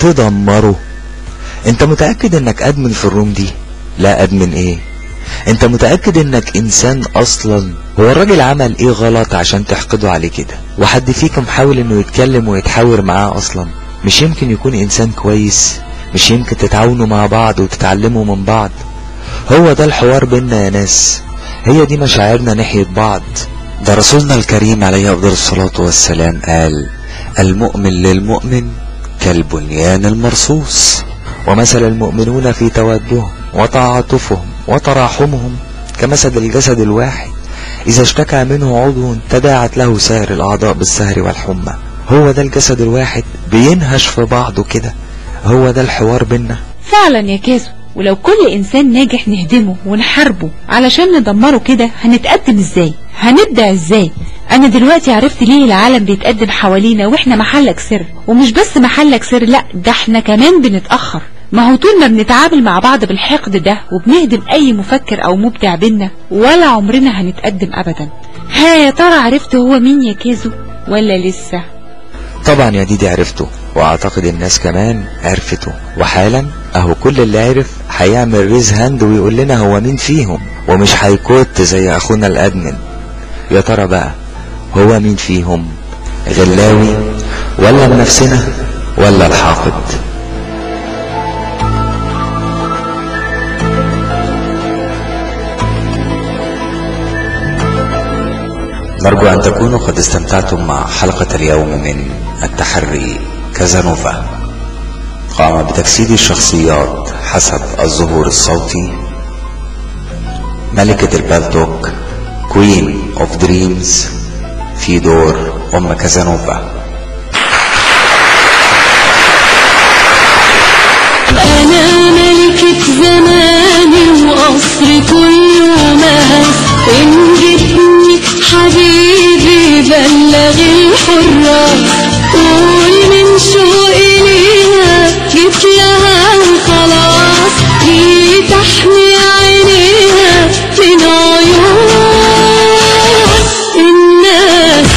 تدمره. انت متأكد انك ادمن في الروم دي؟ لا ادمن ايه، انت متأكد انك انسان اصلا؟ هو الراجل عمل ايه غلط عشان تحقدوا عليه كده؟ وحد فيكم حاول انه يتكلم ويتحاور معاه اصلا؟ مش يمكن يكون انسان كويس؟ مش يمكن تتعاونوا مع بعض وتتعلموا من بعض؟ هو ده الحوار بينا يا ناس، هي دي مشاعرنا ناحية بعض. ده رسولنا الكريم عليه افضل الصلاة والسلام قال: المؤمن للمؤمن كالبنيان المرصوص، ومثل المؤمنون في تودهم وتعاطفهم وتراحمهم كمثل الجسد الواحد إذا اشتكى منه عضو تداعت له سائر الأعضاء بالسهر والحمى. هو ده الجسد الواحد بينهش في بعضه كده، هو ده الحوار بينا فعلا يا كازو. ولو كل انسان ناجح نهدمه ونحاربه علشان ندمره كده، هنتقدم ازاي؟ هنبدع ازاي؟ انا دلوقتي عرفت ليه العالم بيتقدم حوالينا واحنا محلك سر. ومش بس محلك سر، لا ده احنا كمان بنتأخر. ما هو طول ما بنتعامل مع بعض بالحقد ده وبنهدم اي مفكر او مبدع بينا، ولا عمرنا هنتقدم ابدا. ها يا ترى عرفت هو مين يا كازو ولا لسه؟ طبعا يا ديدي عرفته، واعتقد الناس كمان عرفته، وحالا اهو كل اللي عرف هيعمل ريز هاند ويقول لنا هو مين فيهم، ومش هيكوت زي اخونا الادمن. يا ترى بقى هو مين فيهم؟ غلاوي ولا من نفسنا ولا الحاقد؟ نرجو أن تكونوا قد استمتعتم مع حلقة اليوم من التحري كازانوفا. قام بتجسيد الشخصيات حسب الظهور الصوتي ملكة البالتوك كوين اوف دريمز في دور ام كازانوفا. انا ملكة زماني وقصري كله مهز، ان جبني حبيبي بلغ الحراس، قول من شوقي ليها جيت لها وخلاص، دي تحمي عينيها من عيون الناس.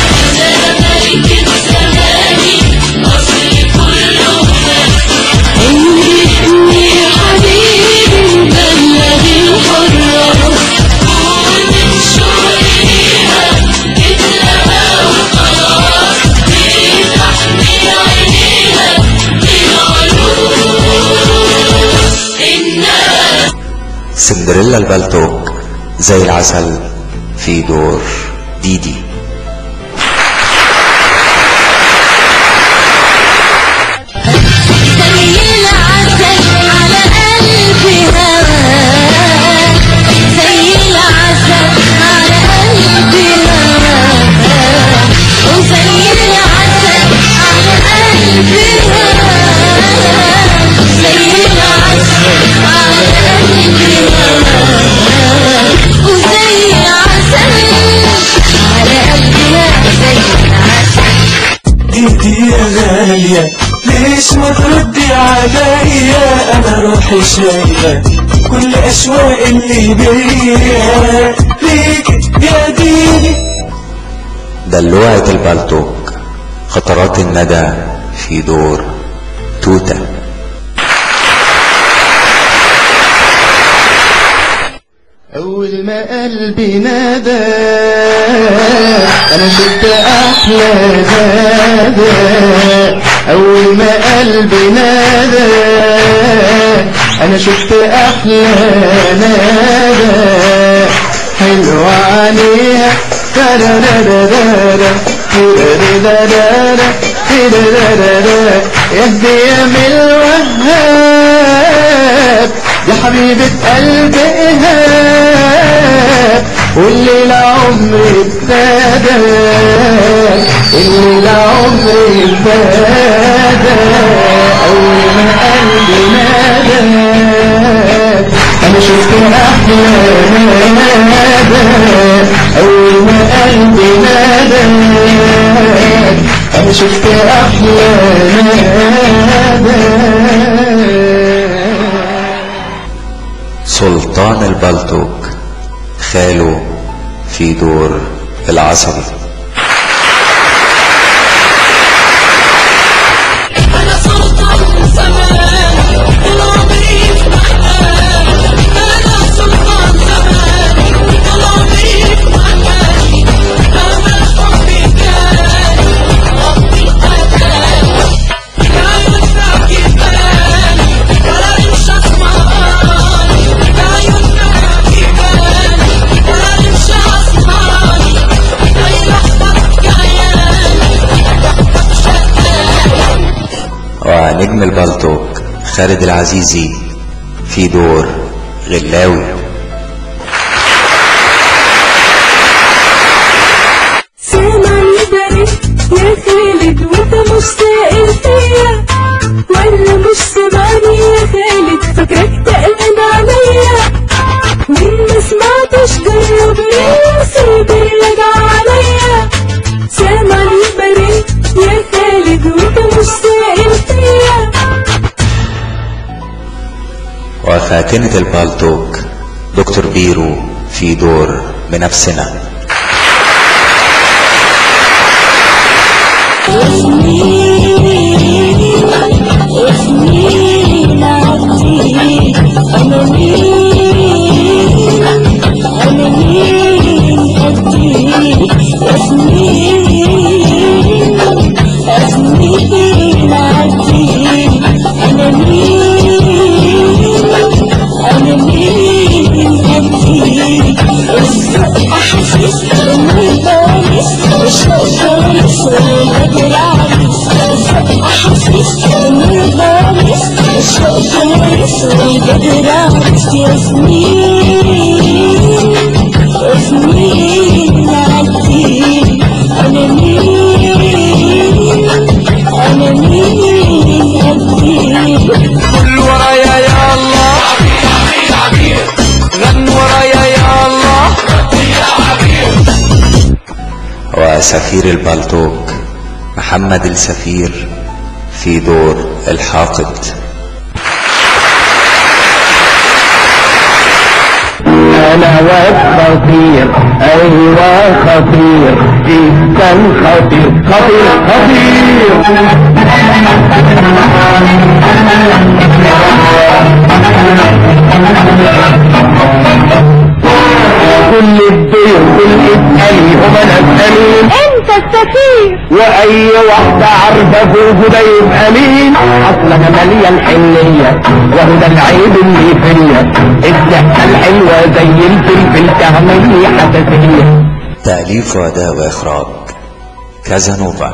انا ملكة زماني قصري كله مهز، ان جبني حبيبي بلغ الحراس، قول من شوقي ليها جيت لها وخلاص، دي تحمي عينيها من عيون الناس. سندريلا البالتوك زي العسل في دور ديدي. زي العسل على قلبي هواك، زي العسل على قلبي هواك، وزي العسل على قلبي هواك، زي العسل على قلبي هواك، وزي العسل على قلبي هواك، زي العسل. ديدي يا غالية ليش ما تردي عليا؟ انا روحي شايلة كل اشواق اللي بيا ليك يا ديدي. دلوعة البالتوك خطرات الندى في دور توتة. أول ما قلبي نادى أنا شفت أحلى زادة، أول ما قلبي نادى أنا شفت أحلى نادى، حلوة عليها ترارارارا ترارارارا ترارارارا، يهدي من الوهاب يا حبيبة قلبي إيهاب، والليلة عمري ابتدى، الليلة عمري ابتدى، أول ما قلبي نادى أنا شفت أحلى نادى، أول ما قلبي نادى أنا شفت أحلى نادى. سلطان البالتوك خاله في دور العصبي. أنا سلطان ونجم البلطوك خالد العزيزي في دور غلاوي. سامع يدري يا خالد وانت مش سائل فيا، ولا مش سامعني يا خالد فاكرك تقلان عليا، وإن ما سمعتش جرب سيبي راجع عليا. سامع يدري يا خالد وانت مش سائل فيا. وفاتنة البلطوك دكتور بيرو في دور بنفسنا. وسنين عديت أنا مين قديك. وسنين عديت أنا مين قديك. الشوق أحاسيس والباريس والشوق خالص والقدر عريس. الشوق أحاسيس والباريس والشوق خالص والقدر عريس. يا سنين عديت أنا مين قديك. قول ورايا يا الله غن ورايا يا الله. وسفير البلطوك محمد السفير في دور الحاقد. انا واد خطير، ايوه خطير جدا، خطير خطير خطير. كل الدير كل اسألي هما نسألين انت السفير، واي واحدة عارفة فوقه ده يبقى مين. اصل انا مليان حنية وهو ده العيب اللي فيا، الضحكة الحلوة زي الفلفل تعمل لي حساسية. تأليف وأداء وإخراج كازانوفا.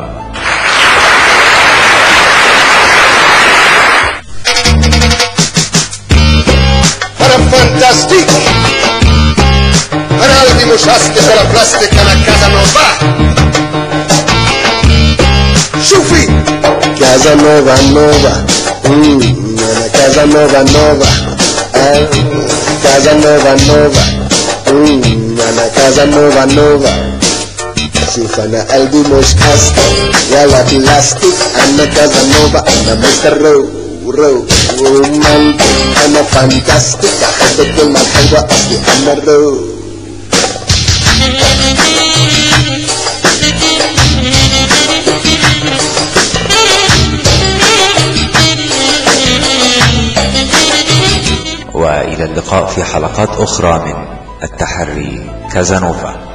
أنا فانتاستيك، أنا قلبي مش هستك ولا بلاستيك، أنا كازانوفا. شوفي كازانوفا نوفا، أنا كازانوفا نوفا، كازانوفا نوفا، أنا كازانوفا نوفا. شوف أنا قلبي مش هستك ولا بلاستيك، أنا كازانوفا، أنا مستر رومانتك، أنا فانتاستيك، أحب الكلمة الحلوة أصلي أنا وإلى اللقاء في حلقات أخرى من التحري كازانوفا.